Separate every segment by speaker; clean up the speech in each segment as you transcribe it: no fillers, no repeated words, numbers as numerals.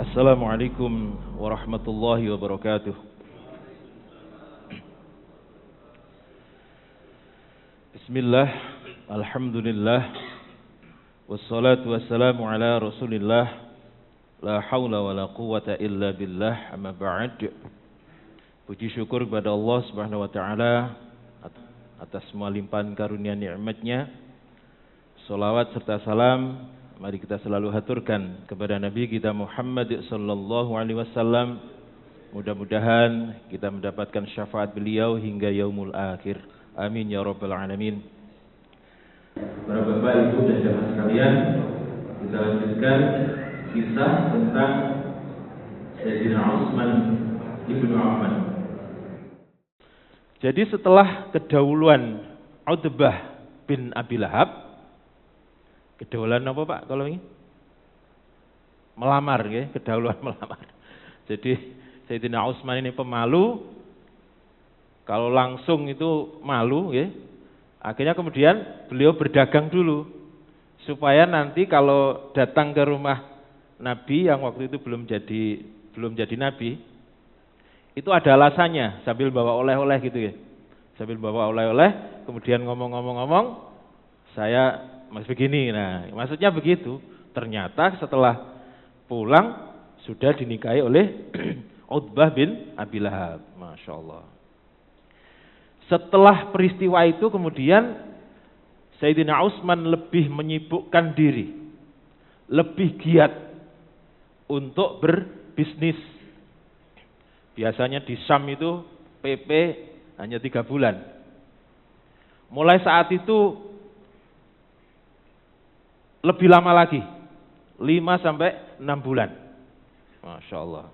Speaker 1: Assalamualaikum warahmatullahi wabarakatuh. Bismillah, alhamdulillah, wassalatu wassalamu ala rasulillah, la hawla wa la quwata illa billah, amma ba'd. Puji syukur kepada Allah subhanahu wa ta'ala atas semua limpahan karunia nikmatnya. Salawat serta salam mari kita selalu haturkan kepada Nabi kita Muhammad sallallahu alaihi wasallam. Mudah-mudahan kita mendapatkan syafaat beliau hingga yaumul akhir. Amin ya rabbal alamin. Para bapak, ibu dan jamaah sekalian, kita lanjutkan kisah tentang Sayyidina Utsman ibnu Affan. Jadi setelah kedahuluan Utbah bin Abi Lahab, kedahuluan apa Pak kalau ini? Melamar ya, kedahuluan melamar. Jadi Sayyidina Utsman ini pemalu, kalau langsung itu malu ya. Akhirnya kemudian beliau berdagang dulu supaya nanti kalau datang ke rumah Nabi yang waktu itu belum jadi Nabi, itu ada alasannya, sambil bawa oleh-oleh gitu ya. Sambil bawa oleh-oleh, kemudian ngomong-ngomong, saya mas begini. Nah, maksudnya begitu. Ternyata setelah pulang sudah dinikahi oleh Utbah bin Abi Lahab. Masya Allah. Setelah peristiwa itu kemudian Sayyidina Utsman lebih menyibukkan diri, lebih giat untuk berbisnis. Biasanya di Syam itu PP hanya 3 bulan. Mulai saat itu lebih lama lagi, 5-6 bulan. Masya Allah.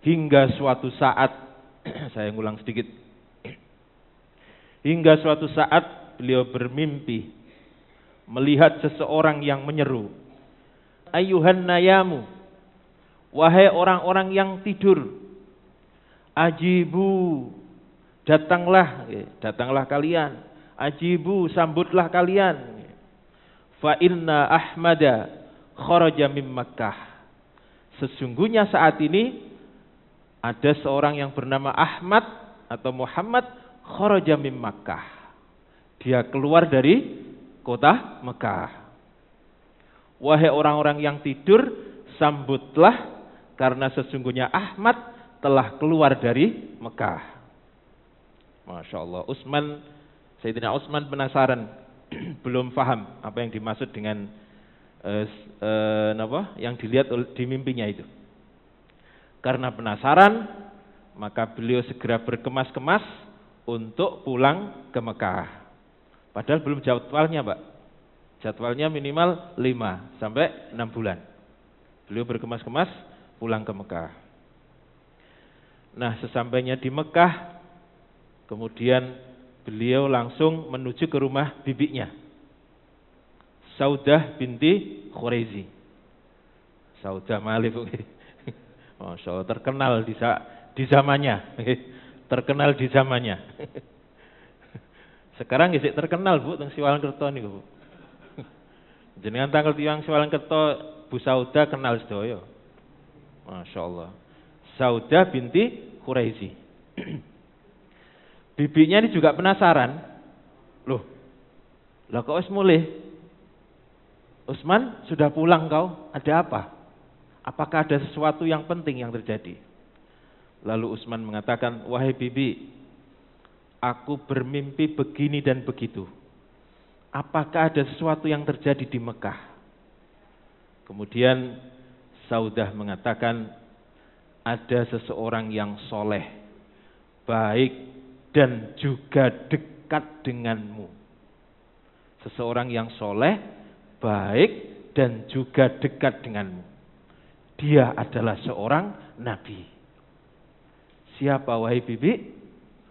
Speaker 1: Hingga suatu saat, saya ngulang sedikit. Hingga suatu saat beliau bermimpi melihat seseorang yang menyeru, "Ayuhan nayamu, wahai orang-orang yang tidur, ajibu, datanglah kalian, ajibu, sambutlah kalian. Fa inna Ahmada kharaja min Makkah." Sesungguhnya saat ini ada seorang yang bernama Ahmad atau Muhammad kharaja min Makkah. Dia keluar dari kota Mekah. Wahai orang-orang yang tidur, sambutlah karena sesungguhnya Ahmad telah keluar dari Mekah. Masya Allah. Sayyidina Utsman penasaran, belum paham apa yang dimaksud dengan yang dilihat di mimpinya itu. Karena penasaran, maka beliau segera berkemas-kemas untuk pulang ke Mekah. Padahal belum jadwalnya, Pak. Jadwalnya minimal 5-6 bulan. Beliau berkemas-kemas pulang ke Mekah. Nah, sesampainya di Mekah, kemudian beliau langsung menuju ke rumah bibinya, Saudah binti Khuraizi. Saudah Malif. Masya Allah, terkenal di zamannya. Terkenal di zamannya. Sekarang isih terkenal Bu teng Siwalankerto niku Bu. Jenengan tanggal tiyang Siwalankerto, Bu Saudah kenal sedaya. Masya Allah. Saudah binti Khuraizi. Bibinya ini juga penasaran. Loh, lah kok wis mulih? Utsman, sudah pulang kau? Ada apa? Apakah ada sesuatu yang penting yang terjadi? Lalu Utsman mengatakan, wahai bibi, aku bermimpi begini dan begitu. Apakah ada sesuatu yang terjadi di Mekah? Kemudian Saudah mengatakan, ada seseorang yang soleh, baik dan juga dekat denganmu. Seseorang yang soleh, baik dan juga dekat denganmu. Dia adalah seorang nabi. Siapa wahai bibi?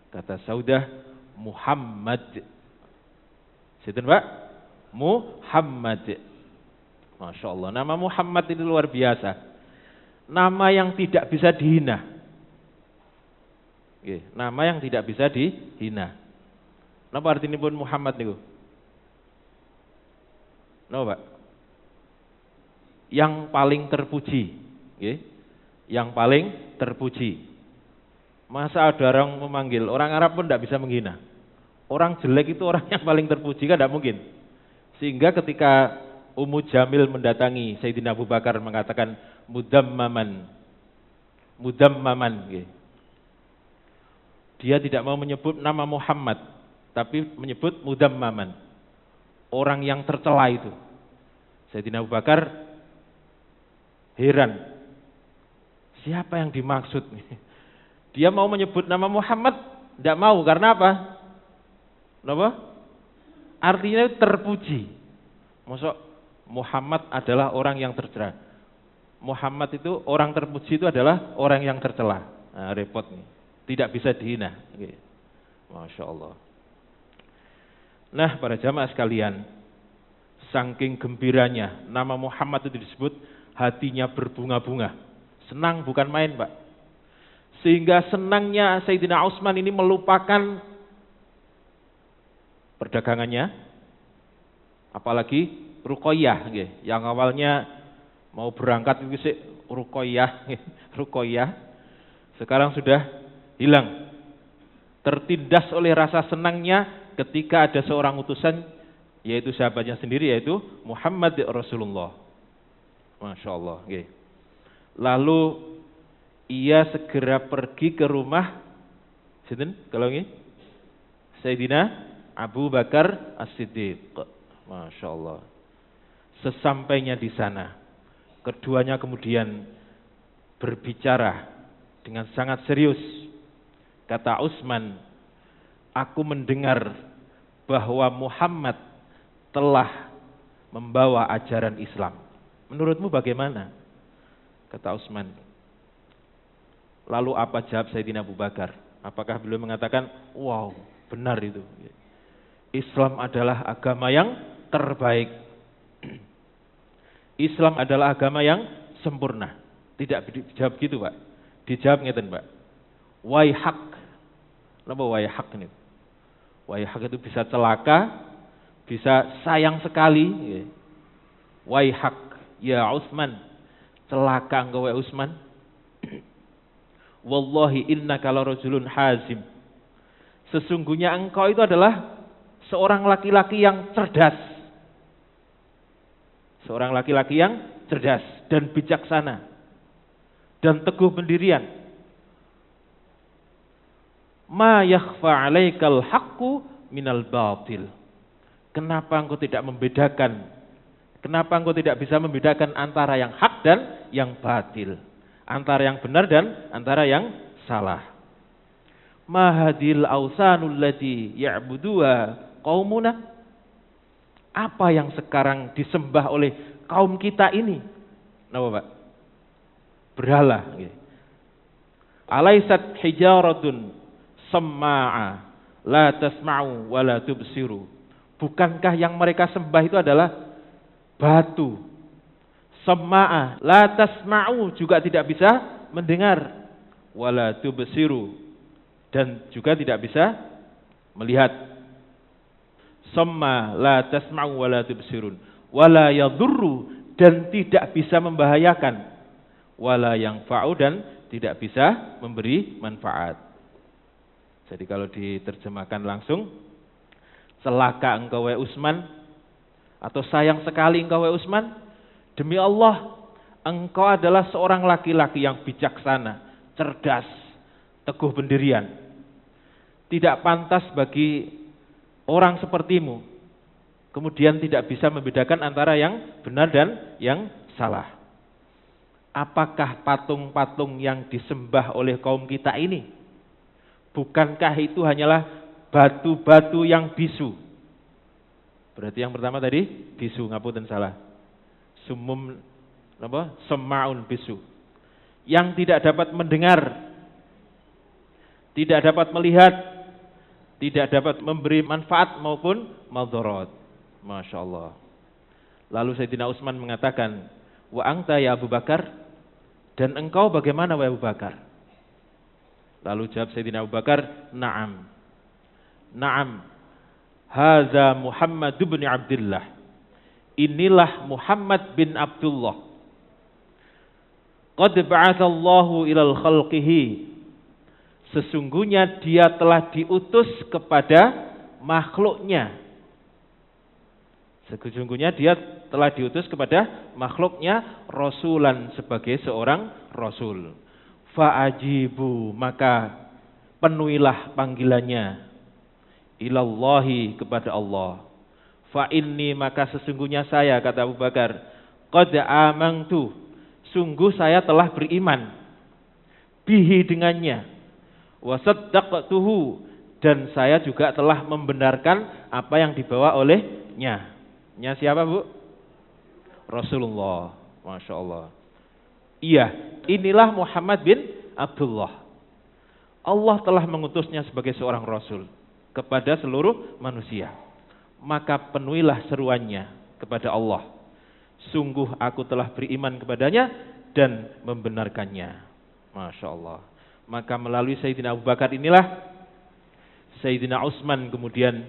Speaker 1: Kata Saudah, Muhammad. Sinten Pak? Muhammad. Masya Allah, nama Muhammad itu luar biasa. Nama yang tidak bisa dihina. Nama yang tidak bisa dihina. Napa artinya pun Muhammad niku? Napa Pak? Yang paling terpuji. nggih. Yang paling terpuji. Masa ada orang memanggil, orang Arab pun tidak bisa menghina. Orang jelek itu orang yang paling terpuji kan tidak mungkin. Sehingga ketika Ummu Jamil mendatangi Sayyidina Abu Bakar mengatakan mudammaman. Nggih. Dia tidak mau menyebut nama Muhammad, tapi menyebut mudammaman. Orang yang tercela itu. Sayyidina Abu Bakar heran. Siapa yang dimaksud? Dia mau menyebut nama Muhammad, tidak mau. Karena apa? Kenapa? Artinya terpuji. Maksud Muhammad adalah orang yang tercela. Muhammad itu orang terpuji itu adalah orang yang tercela. Nah, repot nih. Tidak bisa dihina. Masya Allah. Nah, para jamaah sekalian, saking gembiranya nama Muhammad itu disebut, hatinya berbunga-bunga. Senang bukan main, Pak. Sehingga senangnya Sayyidina Utsman ini melupakan perdagangannya, apalagi Ruqayyah, yang awalnya mau berangkat itu sih Ruqayyah, sekarang sudah hilang, tertindas oleh rasa senangnya ketika ada seorang utusan, yaitu sahabatnya sendiri, yaitu Muhammad Rasulullah. Masya Allah. Lalu ia segera pergi ke rumah Sayyidina Abu Bakar As-Siddiq. Masya Allah. Sesampainya di sana, keduanya kemudian berbicara dengan sangat serius. Kata Utsman, aku mendengar bahwa Muhammad telah membawa ajaran Islam. Menurutmu bagaimana? Kata Utsman. Lalu apa jawab Sayyidina Abu Bakar? Apakah beliau mengatakan, wow, benar itu. Islam adalah agama yang terbaik. Islam adalah agama yang sempurna. Tidak dijawab gitu, Pak. Dijawab ngeten, Pak. Waihak. Kenapa waihak ini? Waihak itu bisa celaka, bisa sayang sekali. Waihak, ya Utsman. Celaka engkau wahai Utsman. Wallahi innaka larajulun hazim. Sesungguhnya engkau itu adalah seorang laki-laki yang cerdas. Seorang laki-laki yang cerdas dan bijaksana dan teguh pendirian. Ma yakhfa 'alaikal haqqu minal batil. Kenapa engkau tidak membedakan? Kenapa engkau tidak bisa membedakan antara yang hak dan yang batil? Antara yang benar dan antara yang salah. Mahadil ausanul lati ya'buduha qaumuna. Apa yang sekarang disembah oleh kaum kita ini? Napa, Pak? Berhala. Alaisat hijaratun samma'a la tasma'u wa la tubsiru. Bukankah yang mereka sembah itu adalah batu? Samma'a la tasma'u, juga tidak bisa mendengar, wala tubsiru, dan juga tidak bisa melihat. Samma la tasma'u wala tubsirun, wala yadurru, dan tidak bisa membahayakan, wala yanfa'u, dan tidak bisa memberi manfaat. Jadi kalau diterjemahkan langsung, celaka engkau wahai Utsman, atau sayang sekali engkau wahai Utsman. Demi Allah, engkau adalah seorang laki-laki yang bijaksana, cerdas, teguh pendirian. Tidak pantas bagi orang sepertimu kemudian tidak bisa membedakan antara yang benar dan yang salah. Apakah patung-patung yang disembah oleh kaum kita ini, bukankah itu hanyalah batu-batu yang bisu? Berarti yang pertama tadi bisu, ngapunten salah. Sumum apa? Sema'un bisu. Yang tidak dapat mendengar, tidak dapat melihat, tidak dapat memberi manfaat maupun madharat. Masya Allah. Lalu Sayyidina Utsman mengatakan, wa anta ya Abu Bakar, dan engkau bagaimana wahai Abu Bakar? Lalu jawab Sayyidina Abu Bakar, na'am. Na'am. Hadza Muhammad bin Abdullah. Inilah Muhammad bin Abdullah. Qad ba'atsallahu ilal khalqihi. Sesungguhnya dia telah diutus kepada makhluknya. Sesungguhnya dia telah diutus kepada makhluknya rasulan, sebagai seorang rasul. Fa'ajibu, maka penuhilah panggilannya. Ilallahi, kepada Allah. Fa inni, maka sesungguhnya saya, kata Abu Bakar, qad amantu, sungguh saya telah beriman, bihi, dengannya, wa saddaqtuhu, dan saya juga telah membenarkan apa yang dibawa olehnya. Nya siapa, Bu? Rasulullah. Masya Allah. Iya, inilah Muhammad bin Abdullah. Allah telah mengutusnya sebagai seorang rasul kepada seluruh manusia. Maka penuhilah seruannya kepada Allah. Sungguh aku telah beriman kepadanya dan membenarkannya. Masya Allah. Maka melalui Sayyidina Abu Bakar inilah Sayyidina Utsman kemudian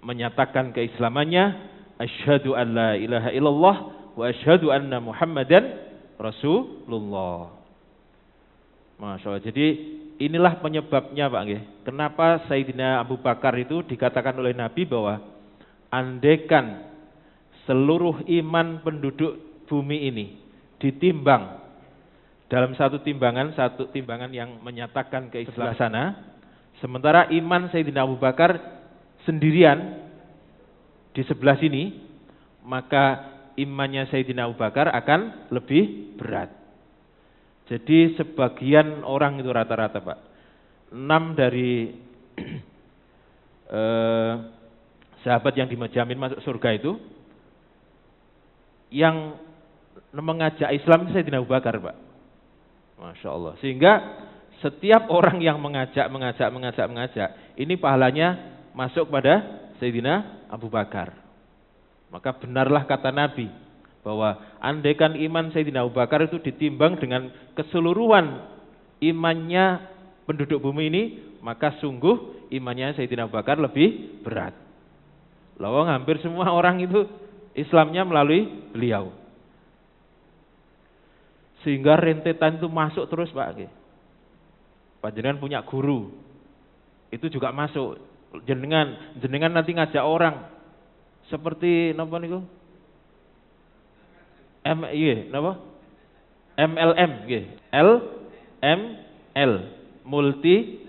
Speaker 1: menyatakan keislamannya, asyhadu an la ilaha illallah wa asyhadu anna Muhammadan Rasulullah. Masya Allah. Jadi inilah penyebabnya, Pak nggih. Kenapa Sayyidina Abu Bakar itu dikatakan oleh Nabi bahwa andaikan seluruh iman penduduk bumi ini ditimbang dalam satu timbangan yang menyatakan keislaman sana, sementara iman Sayyidina Abu Bakar sendirian di sebelah sini, maka imannya Sayyidina Abu Bakar akan lebih berat. Jadi sebagian orang itu rata-rata, Pak, 6 dari sahabat yang dijamin masuk surga itu, yang mengajak Islam Sayyidina Abu Bakar, Pak. Masya Allah. Sehingga setiap orang yang mengajak, ini pahalanya masuk pada Sayyidina Abu Bakar. Maka benarlah kata Nabi bahwa andaikan iman Sayyidina Abu Bakar itu ditimbang dengan keseluruhan imannya penduduk bumi ini, maka sungguh imannya Sayyidina Abu Bakar lebih berat. Lawang hampir semua orang itu Islamnya melalui beliau. Sehingga rentetan itu masuk terus, Pak. Panjenengan punya guru, itu juga masuk. Jenengan nanti ngajak orang seperti napa niku? MLM nggih. LML, multi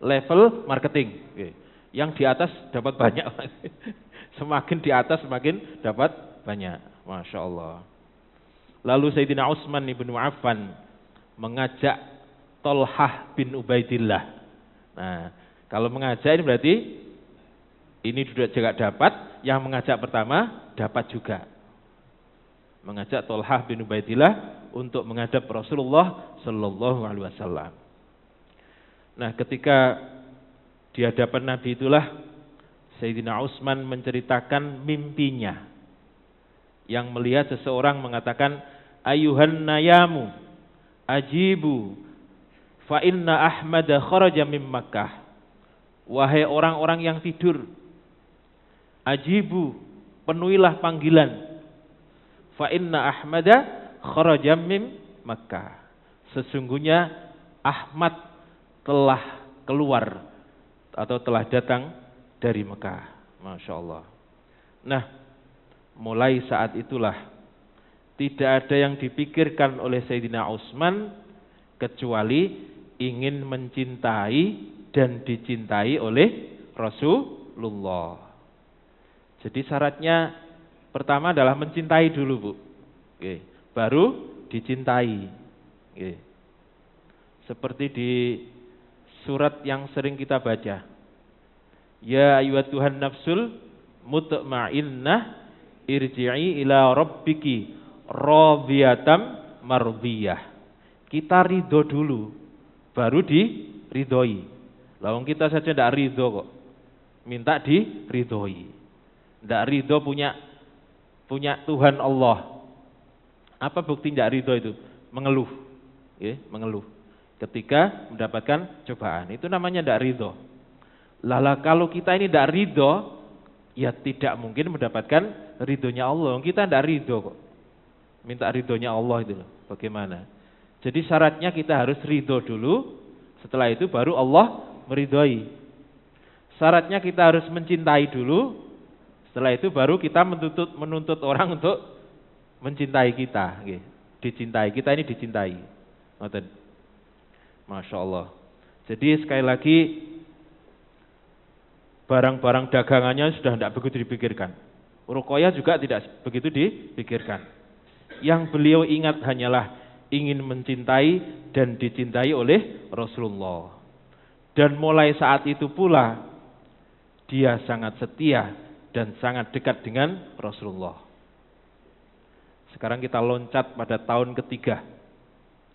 Speaker 1: level marketing nggih. Yang di atas dapat banyak. Semakin di atas semakin dapat banyak. Masya Allah. Lalu Sayyidina Utsman bin Affan mengajak Thalhah bin Ubaidillah. Nah, kalau mengajak ini berarti ini juga dapat, yang mengajak pertama dapat juga. Mengajak Thalhah bin Ubaidillah untuk menghadap Rasulullah sallallahu alaihi wasallam. Nah, ketika di hadapan Nabi itulah Sayyidina Utsman menceritakan mimpinya, yang melihat seseorang mengatakan, ayuhan nayamu ajibu fa inna Ahmada kharaja min Makkah. Wahai orang-orang yang tidur, ajibu, penuhilah panggilan. Fa inna Ahmada kharaja min Makkah. Sesungguhnya Ahmad telah keluar atau telah datang dari Mekah. Masya Allah. Nah, mulai saat itulah tidak ada yang dipikirkan oleh Sayyidina Utsman kecuali ingin mencintai dan dicintai oleh Rasulullah. Jadi syaratnya pertama adalah mencintai dulu, Bu. Oke. Baru dicintai. Oke. Seperti di surat yang sering kita baca. Ya ayyuhatuhan nafsul mutmainnah irji'i ila rabbiki radhiyatam mardiyah. Kita ridho dulu, baru diridhoi. Lawang kita saja tidak ridho kok, minta diridhoi. Tidak ridho punya Tuhan Allah. Apa bukti tidak ridho itu? Mengeluh, mengeluh. Ketika mendapatkan cobaan, itu namanya tidak ridho. Lala kalau kita ini tidak ridho, ya tidak mungkin mendapatkan ridhonya Allah. Kita tidak ridho kok. minta ridhonya Allah itu loh. Bagaimana? Jadi syaratnya kita harus ridho dulu, setelah itu baru Allah meridhoi. Syaratnya kita harus mencintai dulu, setelah itu baru kita menuntut orang untuk mencintai kita. Dicintai, kita ini dicintai. Masya Allah. Jadi sekali lagi, barang-barang dagangannya sudah tidak begitu dipikirkan. Ruqayyah juga tidak begitu dipikirkan. Yang beliau ingat hanyalah ingin mencintai dan dicintai oleh Rasulullah. Dan mulai saat itu pula dia sangat setia dan sangat dekat dengan Rasulullah. Sekarang kita loncat pada tahun ketiga.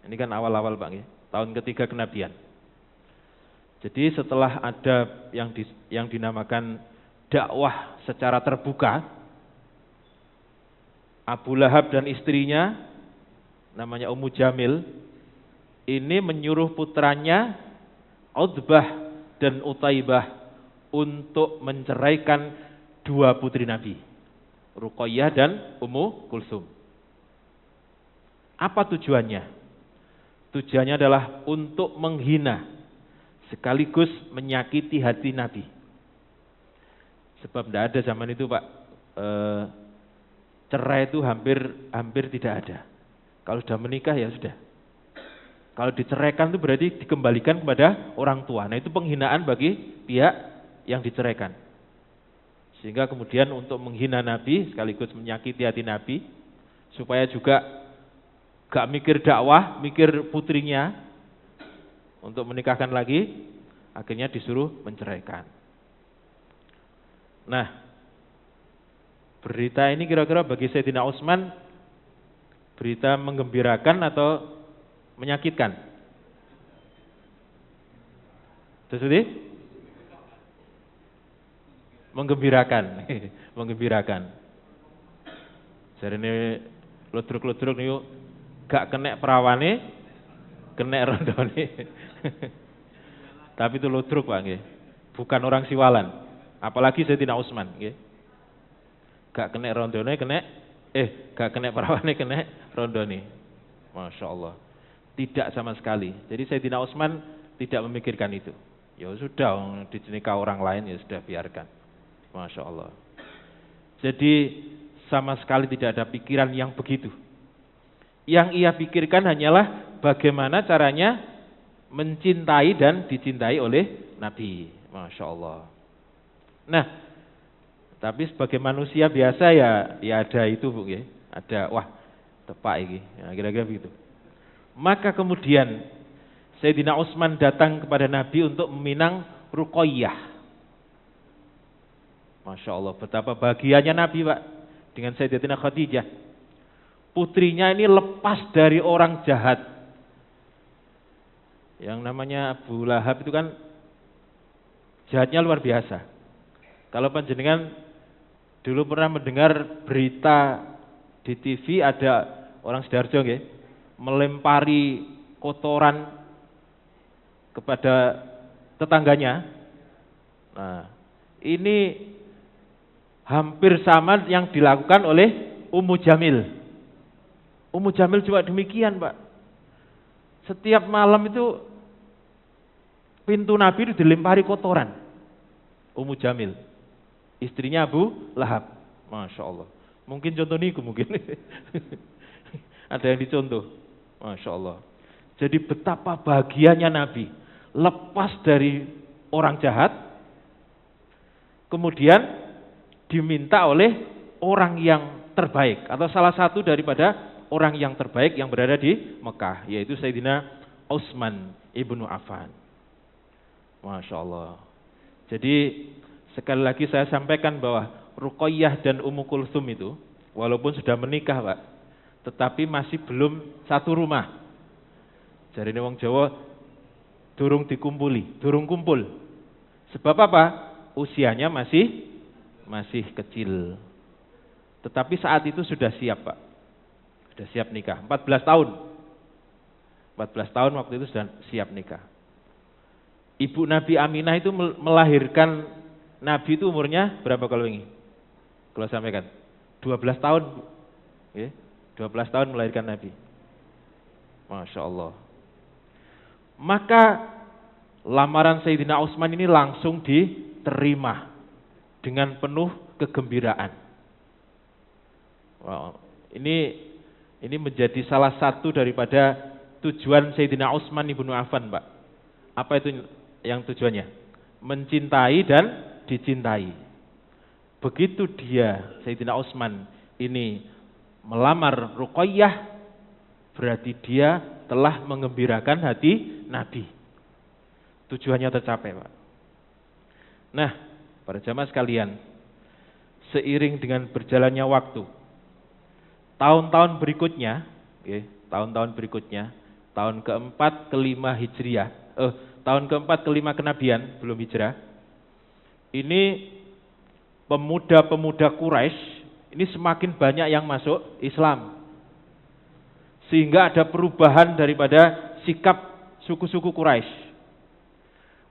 Speaker 1: Ini kan awal-awal Pak, ya? Tahun ketiga kenabian. Jadi setelah ada yang dinamakan dakwah secara terbuka, Abu Lahab dan istrinya namanya Ummu Jamil ini menyuruh putranya Utbah dan Utaibah untuk menceraikan dua putri Nabi, Ruqayyah dan Ummu Kulsum. Apa tujuannya? Tujuannya adalah untuk menghina sekaligus menyakiti hati Nabi. Sebab tidak ada zaman itu Pak, cerai itu hampir tidak ada. Kalau sudah menikah ya sudah. Kalau diceraikan itu berarti dikembalikan kepada orang tua. Nah itu penghinaan bagi pihak yang diceraikan. Sehingga kemudian untuk menghina Nabi sekaligus menyakiti hati Nabi, supaya juga gak mikir dakwah, mikir putrinya untuk menikahkan lagi, akhirnya disuruh menceraikan. Nah, berita ini kira-kira bagi Sayyidina Utsman berita menggembirakan atau menyakitkan? Sesuai? Menggembirakan. Menggembirakan. Jarine ludruk-ludruk niku gak kenek perawane, kenek rondone. Tapi itu ludruk Pak nggih. Bukan orang siwalan. Apalagi Sayyidina Utsman nggih. Gak kenek rondone, gak kenek perawane, kenek rondone. Masya Allah. Tidak sama sekali. Jadi Sayyidina Utsman tidak memikirkan itu. Ya sudah, dinikah orang lain ya sudah biarkan. Masya Allah. Jadi sama sekali tidak ada pikiran yang begitu. Yang ia pikirkan hanyalah bagaimana caranya mencintai dan dicintai oleh Nabi. Masya Allah. Nah, tapi sebagai manusia biasa ya ada itu Bu ya. Ada wah tepak iki. Ya, kira-kira begitu. Maka kemudian Sayyidina Utsman datang kepada Nabi untuk meminang Ruqayyah. Masya Allah, betapa bahagianya Nabi Pak dengan Sayyidatina Khadijah. Putrinya ini lepas dari orang jahat. Yang namanya Abu Lahab itu kan jahatnya luar biasa. Kalau panjenengan dulu pernah mendengar berita di TV, ada orang Sidoarjo nggih, melempari kotoran kepada tetangganya. Nah, ini hampir sama yang dilakukan oleh Ummu Jamil. Ummu Jamil juga demikian, Pak. Setiap malam itu pintu Nabi itu dilempari kotoran. Ummu Jamil, istrinya Abu Lahab. Masya Allah. Mungkin contoh niku mungkin. Ada yang dicontoh. Masya Allah. Jadi betapa bahagianya Nabi lepas dari orang jahat, kemudian diminta oleh orang yang terbaik atau salah satu daripada orang yang terbaik yang berada di Mekah, yaitu Sayyidina Utsman ibnu Affan. Masya Allah. Jadi sekali lagi saya sampaikan bahwa Ruqayyah dan Ummu Kulsum itu walaupun sudah menikah Pak, tetapi masih belum satu rumah. Jarine wong Jawa durung dikumpuli, durung kumpul. Sebab apa? Usianya masih kecil. Tetapi saat itu sudah siap Pak. Sudah siap nikah. 14 tahun. 14 tahun waktu itu sudah siap nikah. Ibu Nabi Aminah itu melahirkan Nabi itu umurnya berapa kalau ini? Kalau sampaikan 12 tahun. Oke. 12 tahun melahirkan Nabi. Masya Allah. Maka lamaran Sayyidina Utsman ini langsung diterima dengan penuh kegembiraan. Wow. Ini menjadi salah satu daripada tujuan Sayyidina Utsman ibnu Affan, Pak. Apa itu yang tujuannya? Mencintai dan dicintai. Begitu dia, Sayyidina Utsman ini melamar Ruqayyah, berarti dia telah mengembirakan hati Nabi. Tujuannya tercapai, Pak. Nah, para jamaah sekalian, seiring dengan berjalannya waktu, tahun-tahun berikutnya, tahun keempat, kelima Hijriah, tahun keempat, kelima kenabian, belum hijrah, ini pemuda-pemuda Quraisy ini semakin banyak yang masuk Islam. Sehingga ada perubahan daripada sikap suku-suku Quraisy.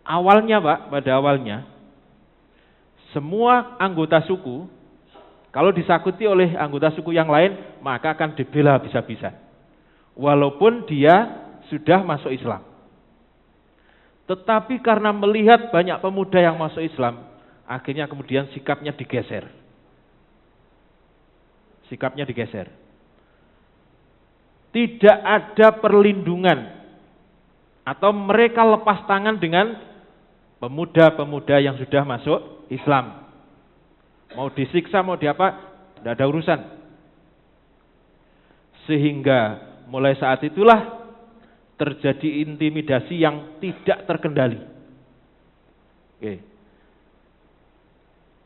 Speaker 1: Awalnya, Pak, pada awalnya, semua anggota suku, kalau disakuti oleh anggota suku yang lain, maka akan dibela habis-habisan. Walaupun dia sudah masuk Islam. Tetapi karena melihat banyak pemuda yang masuk Islam, akhirnya kemudian sikapnya digeser. Tidak ada perlindungan atau mereka lepas tangan dengan pemuda-pemuda yang sudah masuk Islam. Mau disiksa, mau diapa, tidak ada urusan. Sehingga mulai saat itulah terjadi intimidasi yang tidak terkendali. Oke.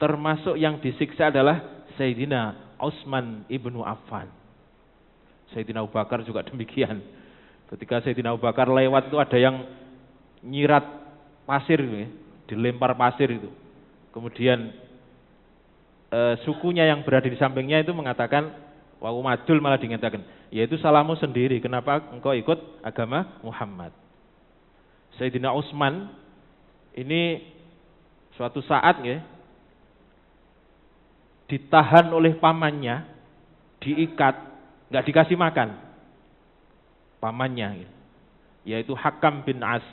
Speaker 1: Termasuk yang disiksa adalah Sayyidina Utsman ibnu Affan. Sayyidina Abu Bakar juga demikian. Ketika Sayyidina Abu Bakar lewat itu ada yang nyirat pasir, dilempar pasir itu. Kemudian sukunya yang berada di sampingnya itu mengatakan, wa umadul, malah dingatakan, yaitu salahmu sendiri, kenapa engkau ikut agama Muhammad. Sayyidina Utsman ini suatu saat ditahan oleh pamannya, diikat, nggak dikasih makan pamannya, yaitu Hakam bin As.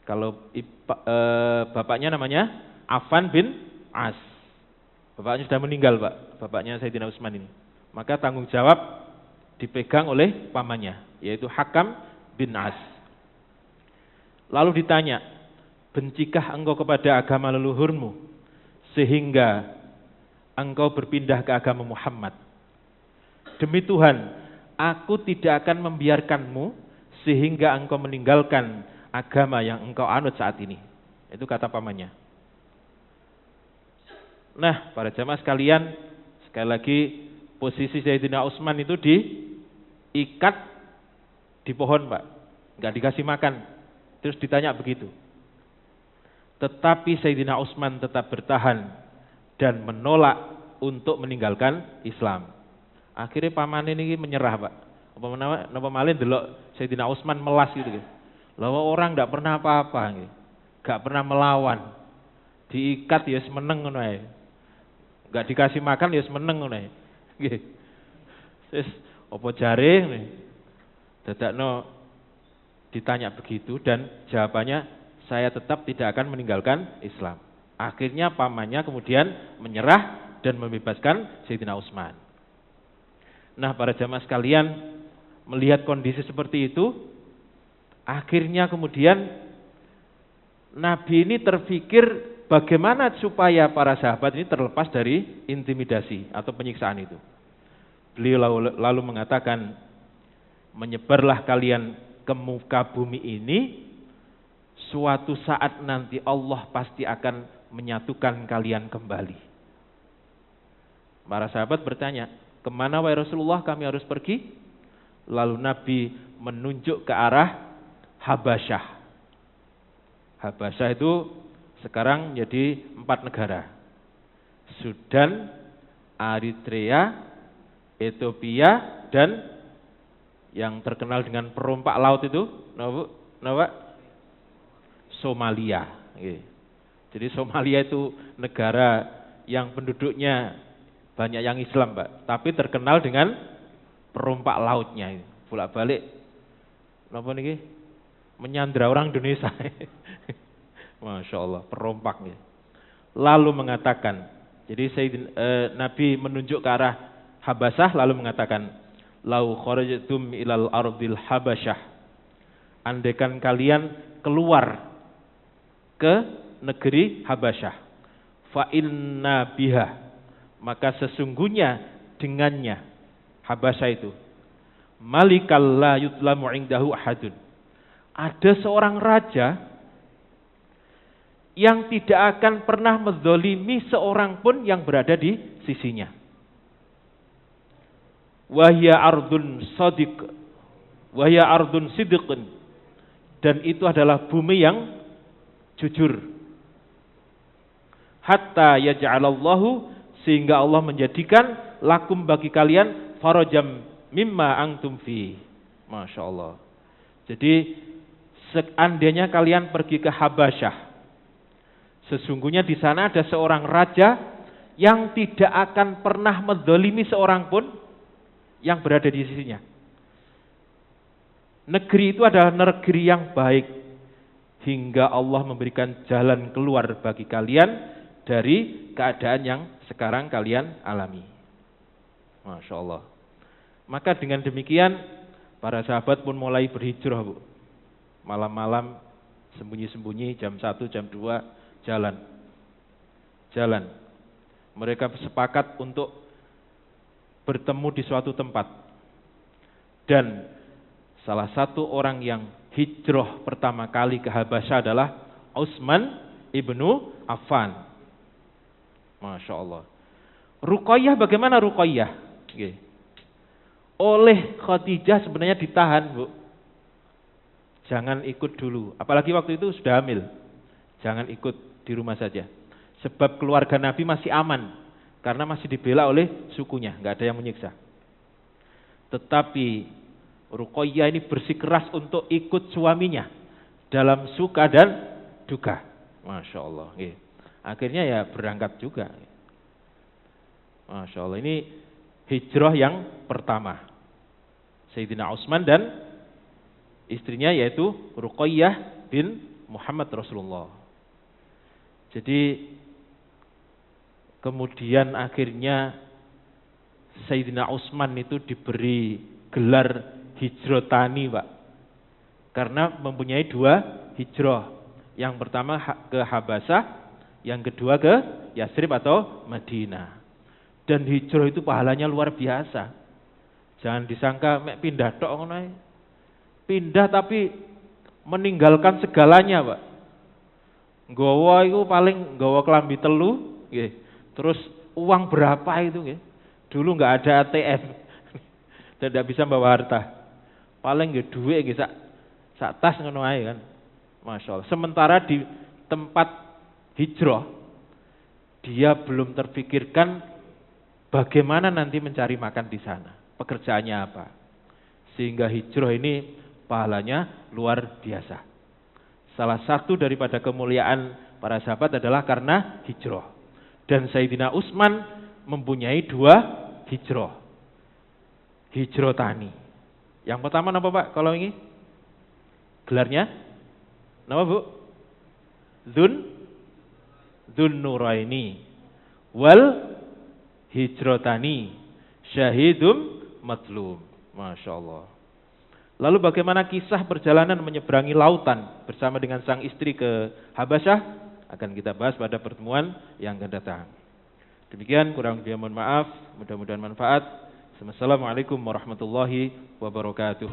Speaker 1: Kalau bapaknya namanya Affan bin As. Bapaknya sudah meninggal, Pak, bapaknya Sayyidina Utsman ini. Maka tanggung jawab dipegang oleh pamannya, yaitu Hakam bin As. Lalu ditanya, bencikah engkau kepada agama leluhurmu sehingga engkau berpindah ke agama Muhammad? Demi Tuhan, aku tidak akan membiarkanmu sehingga engkau meninggalkan agama yang engkau anut saat ini. Itu kata pamannya. Nah, para jamaah sekalian, sekali lagi posisi Sayyidina Utsman itu diikat di pohon, Pak. Enggak dikasih makan. Terus ditanya begitu. Tetapi Sayyidina Utsman tetap bertahan dan menolak untuk meninggalkan Islam. Akhirnya paman ini menyerah, Pak. Apa malih delok Sayyidina Utsman melas gitu. Lawa orang enggak pernah apa-apa gitu. Enggak pernah melawan. Diikat ya semeneng ngono ae. Enggak dikasih makan ya semeneng ngono ae. Nggih. Wis apa jare ngene. Dadakno ditanya begitu dan jawabannya, saya tetap tidak akan meninggalkan Islam. Akhirnya pamannya kemudian menyerah dan membebaskan Sayyidina Utsman. Nah, para jamaah sekalian, melihat kondisi seperti itu, akhirnya kemudian Nabi ini terfikir bagaimana supaya para sahabat ini terlepas dari intimidasi atau penyiksaan itu. Beliau lalu mengatakan, menyebarlah kalian ke muka bumi ini, suatu saat nanti Allah pasti akan menyatukan kalian kembali. Para sahabat bertanya, kemana wahai Rasulullah kami harus pergi? Lalu Nabi menunjuk ke arah Habasyah. Habasyah itu sekarang menjadi 4 negara. Sudan, Eritrea, Ethiopia, dan yang terkenal dengan perompak laut itu, Somalia. Jadi Somalia itu negara yang penduduknya banyak yang Islam, Pak, tapi terkenal dengan perompak lautnya. Bolak-balik napa niki? Menyandra orang Indonesia. Masya Allah, perompak nih. Lalu mengatakan, jadi Nabi menunjuk ke arah Habasyah lalu mengatakan, lau kharajtum ilal ardil Habasyah, andaikan kalian keluar ke negeri Habasyah, fa inna biha, maka sesungguhnya dengannya Habasyah itu, malikal la yutlamu indahu ahadun, ada seorang raja yang tidak akan pernah menzalimi seorang pun yang berada di sisinya. Wahya ardun sadiq, wahya ardun sidqun, dan itu adalah bumi yang jujur. Hatta yaj'alallahu, sehingga Allah menjadikan lakum bagi kalian farajam mimma antum fi. Masya Allah. Jadi seandainya kalian pergi ke Habasyah, sesungguhnya di sana ada seorang raja yang tidak akan pernah menzalimi seorang pun yang berada di sisinya. Negeri itu adalah negeri yang baik, hingga Allah memberikan jalan keluar bagi kalian dari keadaan yang sekarang kalian alami. Masya Allah. Maka dengan demikian para sahabat pun mulai berhijrah, Bu. Malam-malam sembunyi-sembunyi, jam 1, jam 2 jalan. Mereka sepakat untuk bertemu di suatu tempat. Dan salah satu orang yang hijrah pertama kali ke Habasyah adalah Utsman ibnu Affan. Masya Allah. Ruqayyah, bagaimana Ruqayyah? Oleh Khadijah sebenarnya ditahan, Bu. Jangan ikut dulu. Apalagi waktu itu sudah hamil. Jangan ikut, di rumah saja. Sebab keluarga Nabi masih aman, karena masih dibela oleh sukunya, nggak ada yang menyiksa. Tetapi Ruqayyah ini bersikeras untuk ikut suaminya dalam suka dan duka. Masya Allah. Akhirnya ya berangkat juga. Masya Allah, ini hijrah yang pertama. Sayyidina Utsman dan istrinya yaitu Ruqayyah bin Muhammad Rasulullah. Jadi kemudian akhirnya Sayyidina Utsman itu diberi gelar hijrotani, Pak. Karena mempunyai 2 hijrah. Yang pertama ke Habasyah, yang kedua ke Yasrib atau Madinah. Dan hijrah itu pahalanya luar biasa. Jangan disangka mek pindah tok ngono ae. Pindah tapi meninggalkan segalanya, Pak. Nggawa itu paling nggawa kelambi telu, nggih. Terus uang berapa itu, nggih. Dulu enggak ada ATM. Tidak bisa bawa harta. Paling nggih duit nggih sak tas ngono ae kan. Masya Allah. Sementara di tempat hijrah dia belum terpikirkan bagaimana nanti mencari makan di sana. Pekerjaannya apa? Sehingga hijrah ini pahalanya luar biasa. Salah satu daripada kemuliaan para sahabat adalah karena hijrah. Dan Sayyidina Utsman mempunyai 2 hijrah. Hijrotani. Yang pertama apa, Pak? Kalau ini gelarnya nama, Bu? Dzun Nuraini wal hijrotani syahidum matlum. Masya Allah. Lalu bagaimana kisah perjalanan menyeberangi lautan bersama dengan sang istri ke Habasyah akan kita bahas pada pertemuan yang akan datang. Demikian, kurang lebih mohon maaf, mudah-mudahan manfaat. Assalamualaikum warahmatullahi wabarakatuh.